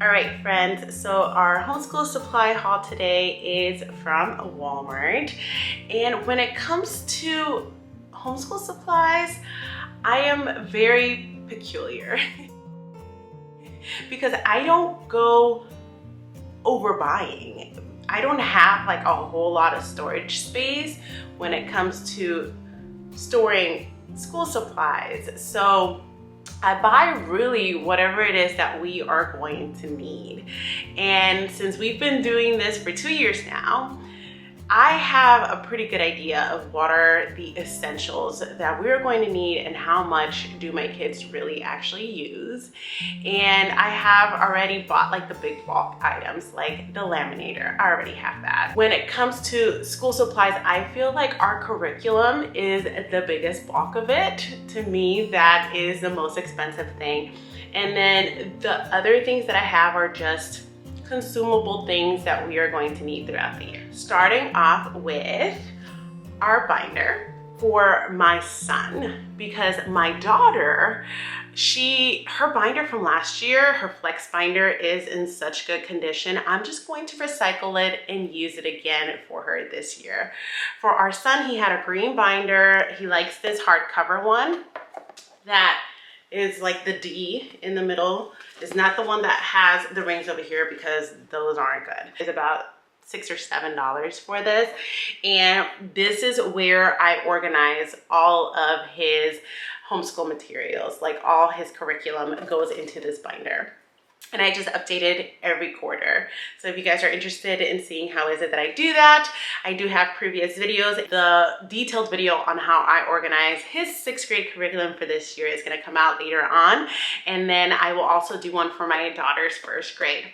All right, friends, so our homeschool supply haul today is from Walmart. And when it comes to homeschool supplies, I am very peculiar because I don't go overbuying. I don't have like a whole lot of storage space when it comes to storing school supplies. So I buy really whatever it is that we are going to need. And since we've been doing this for 2 years now, I have a pretty good idea of what are the essentials that we're going to need and how much do my kids really actually use. And I have already bought like the big bulk items like the laminator. I already have that. When it comes to school supplies, I feel like our curriculum is the biggest bulk of it. To me, that is the most expensive thing. And then the other things that I have are just consumable things that we are going to need throughout the year. Starting off with our binder for my son, because my daughter, her binder from last year, her flex binder, is in such good condition. I'm just going to recycle it and use it again for her this year. For our son, he had a green binder. He likes this hardcover one that is like the D in the middle. Is not the one that has the rings over here because those aren't good. It's about $6 or $7 for this. And this is where I organize all of his homeschool materials. Like all his curriculum goes into this binder. And I just update it every quarter. So if you guys are interested in seeing how is it that I do that, I do have previous videos. The detailed video on how I organize his 6th grade curriculum for this year is gonna come out later on. And then I will also do one for my daughter's 1st grade.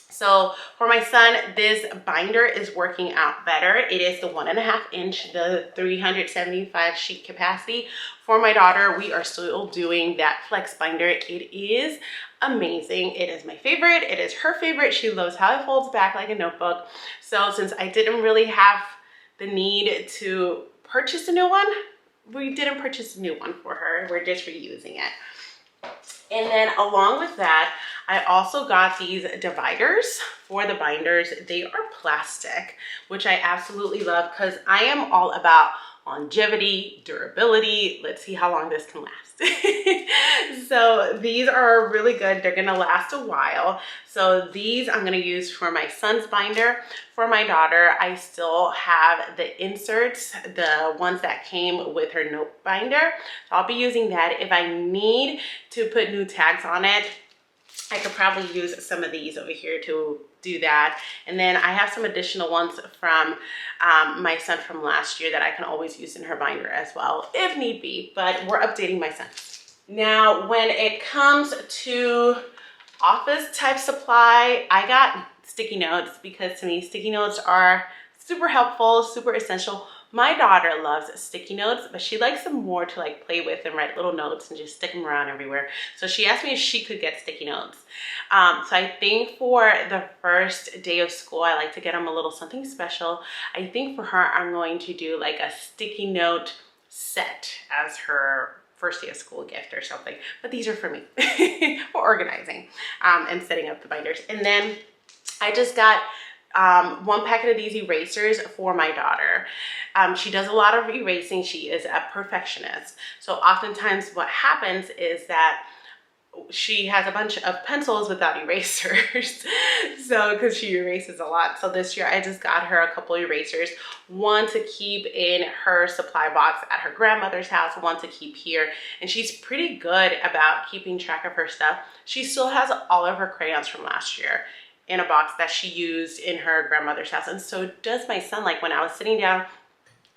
So for my son, this binder is working out better. It is the 1.5 inch, the 375 sheet capacity. For my daughter, we are still doing that flex binder. It is amazing. It is my favorite. It is her favorite. She loves how it folds back like a notebook. So since I didn't really have the need to purchase a new one, we didn't purchase a new one for her. We're just reusing it. And then along with that, I also got these dividers for the binders. They are plastic, which I absolutely love because I am all about longevity, durability. Let's see how long this can last. So these are really good. They're gonna last a while. So these I'm gonna use for my son's binder. For my daughter, I still have the inserts, the ones that came with her note binder. So I'll be using that. If I need to put new tags on it, I could probably use some of these over here to do that. And then I have some additional ones from my son from last year that I can always use in her binder as well, if need be, but we're updating my son. Now, when it comes to office type supply, I got sticky notes because to me, sticky notes are super helpful, super essential. My daughter loves sticky notes, but she likes them more to like play with and write little notes and just stick them around everywhere. So she asked me if she could get sticky notes. So I think for the first day of school, I like to get them a little something special. I think for her, I'm going to do like a sticky note set as her first day of school gift or something. But these are for me for organizing and setting up the binders. And then I just got one packet of these erasers for my daughter. She does a lot of erasing. She is a perfectionist. So oftentimes what happens is that she has a bunch of pencils without erasers. So because she erases a lot. So this year I just got her a couple erasers, one to keep in her supply box at her grandmother's house, one to keep here. And she's pretty good about keeping track of her stuff. She still has all of her crayons from last year in a box that she used in her grandmother's house. And so does my son. Like when I was sitting down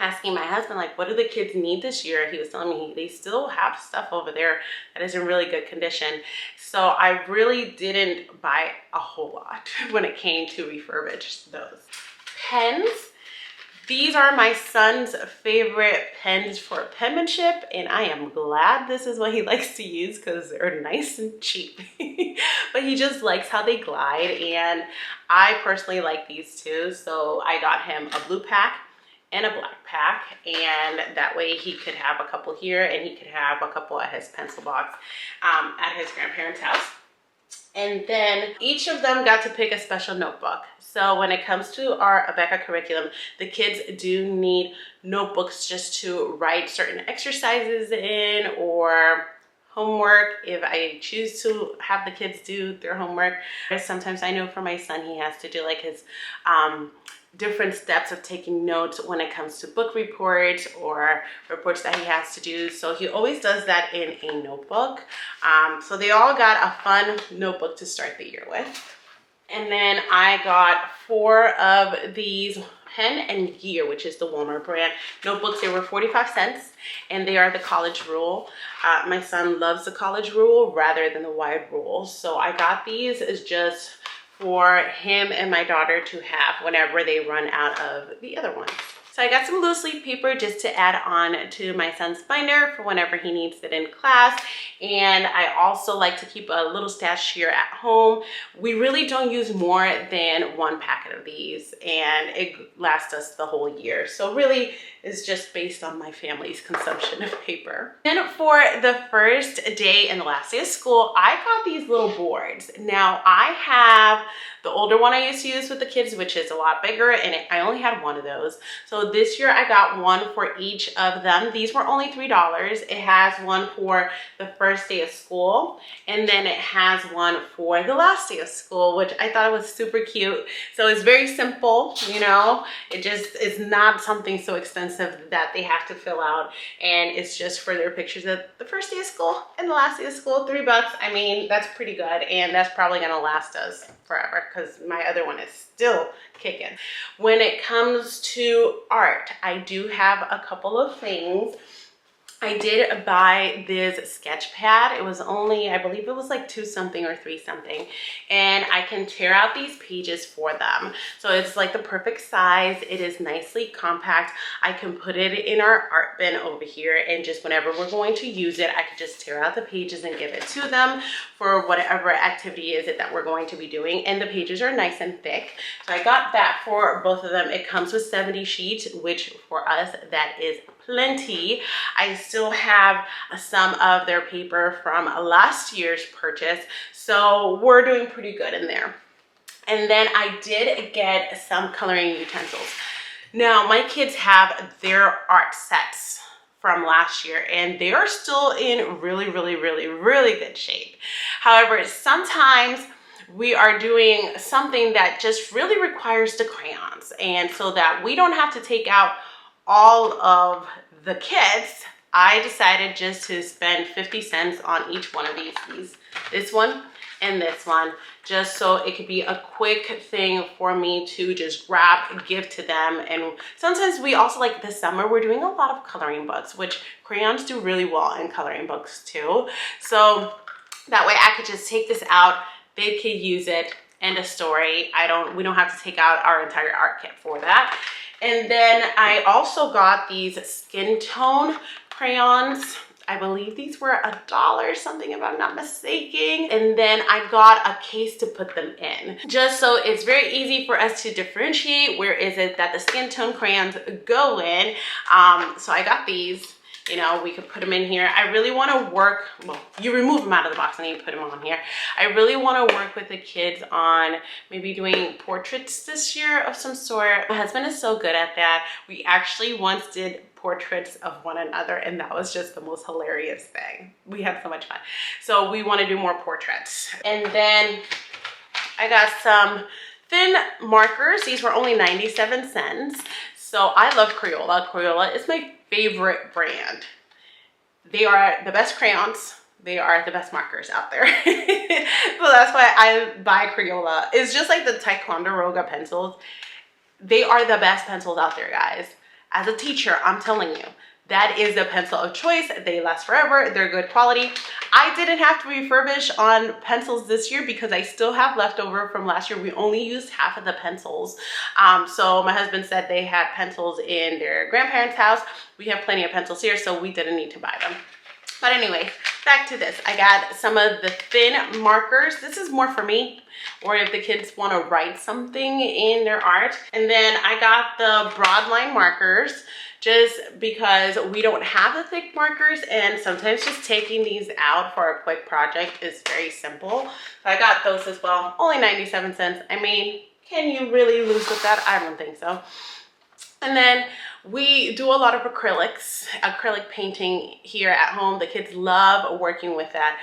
asking my husband, like, what do the kids need this year? He was telling me they still have stuff over there that is in really good condition. So I really didn't buy a whole lot when it came to refurbish those. Pens. These are my son's favorite pens for penmanship, and I am glad this is what he likes to use because they're nice and cheap. But he just likes how they glide, and I personally like these too. So I got him a blue pack and a black pack, and that way he could have a couple here and he could have a couple at his pencil box at his grandparents' house. And then each of them got to pick a special notebook. So when it comes to our ABECA curriculum, the kids do need notebooks just to write certain exercises in or homework if I choose to have the kids do their homework. Sometimes I know for my son, he has to do like his different steps of taking notes when it comes to book reports or reports that he has to do. So he always does that in a notebook. So they all got a fun notebook to start the year with. And then I got 4 of these Pen and Gear, which is the Walmart brand notebooks. They were 45 cents and they are the college rule. My son loves the college rule rather than the wide rule. So I got these as just for him and my daughter to have whenever they run out of the other ones. So I got some loose leaf paper just to add on to my son's binder for whenever he needs it in class. And I also like to keep a little stash here at home. We really don't use more than 1 packet of these and it lasts us the whole year. So really it's just based on my family's consumption of paper. And for the first day and the last day of school, I got these little boards. Now I have the older one I used to use with the kids, which is a lot bigger, and I only had 1 of those. So this year I got 1 for each of them. These were only $3. It has 1 for the first day of school, and then it has 1 for the last day of school, which I thought was super cute. So it's very simple, you know, it just is not something so expensive that they have to fill out, and it's just for their pictures of the first day of school and the last day of school. $3. I mean, that's pretty good, and that's probably gonna last us forever because my other one is still kicking. When it comes to art, I do have a couple of things. I did buy this sketch pad. It was only, I believe it was like 2 something or 3 something. And I can tear out these pages for them. So it's like the perfect size. It is nicely compact. I can put it in our art bin over here, and just whenever we're going to use it, I could just tear out the pages and give it to them for whatever activity is it that we're going to be doing. And the pages are nice and thick. So I got that for both of them. It comes with 70 sheets, which for us, that is plenty. I still have some of their paper from last year's purchase, so we're doing pretty good in there. And then I did get some coloring utensils. Now my kids have their art sets from last year and they are still in really good shape. However, sometimes we are doing something that just really requires the crayons, and so that we don't have to take out all of the kits, I decided just to spend 50 cents on each one of these. This one and this one, just so it could be a quick thing for me to just grab and give to them. And sometimes we also, like this summer, we're doing a lot of coloring books, which crayons do really well in coloring books too. So that way I could just take this out, they could use it, end of story. We don't have to take out our entire art kit for that. And then I also got these skin tone crayons. I believe these were $1 something if I'm not mistaken. And then I got a case to put them in, just so it's very easy for us to differentiate where is it that the skin tone crayons go in. So I got these. You know, we could put them in here. I really want to work, well, you remove them out of the box and you put them on here. I really want to work with the kids on maybe doing portraits this year of some sort. My husband is so good at that. We actually once did portraits of one another, and that was just the most hilarious thing. We had so much fun. So we want to do more portraits. And then I got some thin markers. These were only 97 cents. So I love Crayola. Crayola is my favorite brand. They are the best crayons. They are the best markers out there. So that's why I buy Crayola. It's just like the Ticonderoga pencils. They are the best pencils out there, guys. As a teacher, I'm telling you, that is the pencil of choice. They last forever. They're good quality. I didn't have to refurbish on pencils this year because I still have leftover from last year. We only used half of the pencils. So my husband said they had pencils in their grandparents' house. We have plenty of pencils here, so we didn't need to buy them. But anyway, back to this. I got some of the thin markers. This is more for me, or if the kids want to write something in their art. And then I got the broad line markers just because we don't have the thick markers, and sometimes just taking these out for a quick project is very simple. So I got those as well, only 97 cents. I mean, can you really lose with that? I don't think so. And then we do a lot of acrylic painting here at home. The kids love working with that.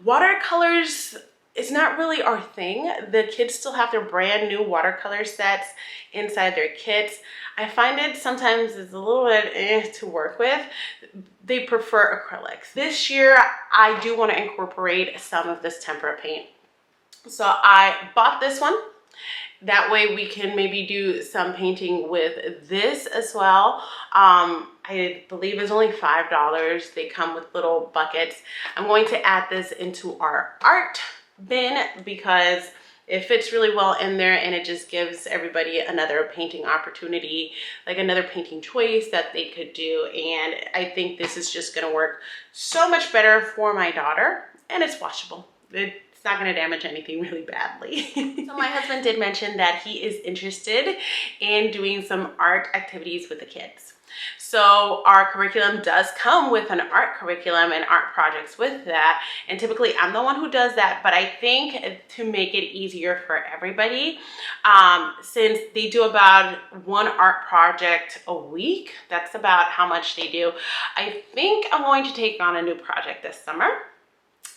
Watercolors is not really our thing. The kids still have their brand new watercolor sets inside their kits. I find it sometimes is a little bit to work with. They prefer acrylics. This year, I do want to incorporate some of this tempera paint. So I bought this one. That way we can maybe do some painting with this as well. I believe it's only $5. They come with little buckets. I'm going to add this into our art bin because it fits really well in there, and it just gives everybody another painting opportunity, like another painting choice that they could do. And I think this is just gonna work so much better for my daughter, and it's washable. It's not going to damage anything really badly. So my husband did mention that he is interested in doing some art activities with the kids. So our curriculum does come with an art curriculum and art projects with that. And typically I'm the one who does that, but I think to make it easier for everybody, since they do about one art project a week, that's about how much they do. I think I'm going to take on a new project this summer.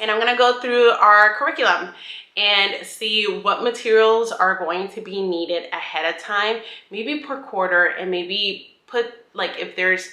And I'm gonna go through our curriculum and see what materials are going to be needed ahead of time, maybe per quarter, and maybe put, like, if there's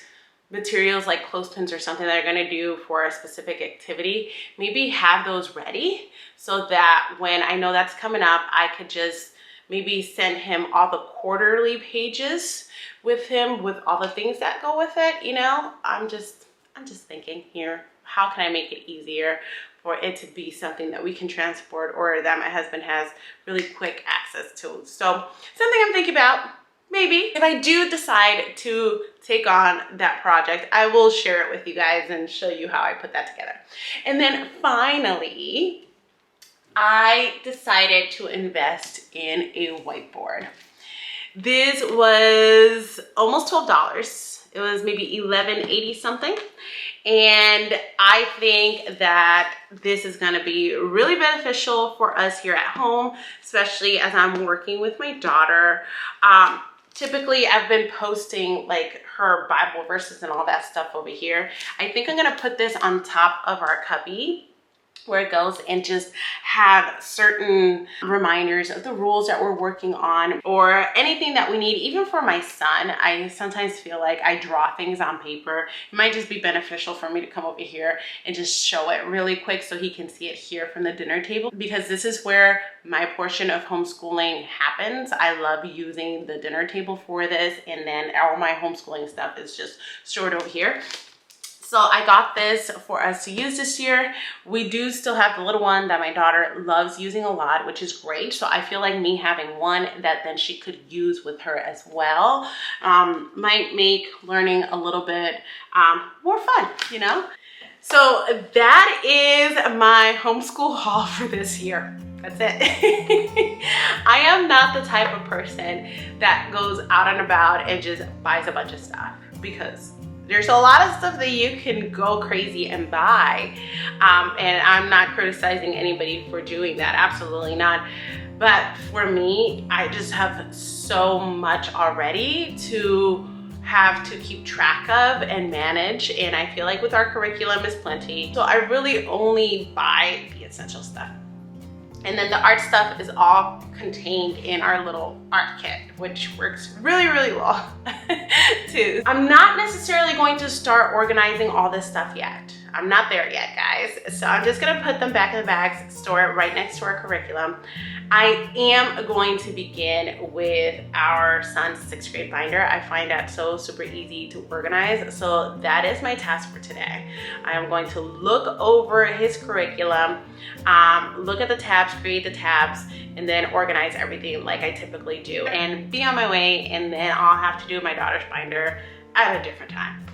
materials like clothespins or something that are gonna do for a specific activity, maybe have those ready so that when I know that's coming up, I could just maybe send him all the quarterly pages with him with all the things that go with it, you know? I'm just thinking here, how can I make it easier for it to be something that we can transport or that my husband has really quick access to. So something I'm thinking about. Maybe if I do decide to take on that project, I will share it with you guys and show you how I put that together. And then finally, I decided to invest in a whiteboard. This was almost $12. It was maybe $11.80 something. And I think that this is gonna be really beneficial for us here at home, especially as I'm working with my daughter. Typically, I've been posting like her Bible verses and all that stuff over here. I think I'm gonna put this on top of our cubby where it goes and just have certain reminders of the rules that we're working on or anything that we need. Even for my son, I sometimes feel like I draw things on paper. It might just be beneficial for me to come over here and just show it really quick so he can see it here from the dinner table, because this is where my portion of homeschooling happens. I love using the dinner table for this, and then all my homeschooling stuff is just stored over here. So I got this for us to use this year. We do still have the little one that my daughter loves using a lot, which is great. So I feel like me having one that then she could use with her as well might make learning a little bit more fun, you know? So that is my homeschool haul for this year. That's it. I am not the type of person that goes out and about and just buys a bunch of stuff, because there's a lot of stuff that you can go crazy and buy. And I'm not criticizing anybody for doing that, absolutely not. But for me, I just have so much already to have to keep track of and manage. And I feel like with our curriculum is plenty. So I really only buy the essential stuff. And then the art stuff is all contained in our little art kit, which works really, really well too. I'm not necessarily going to start organizing all this stuff yet. I'm not there yet, guys. So I'm just gonna put them back in the bags, store it right next to our curriculum. I am going to begin with our son's 6th grade binder. I find that so super easy to organize. So that is my task for today. I am going to look over his curriculum, look at the tabs, create the tabs, and then organize everything like I typically do and be on my way. And then I'll have to do my daughter's binder at a different time.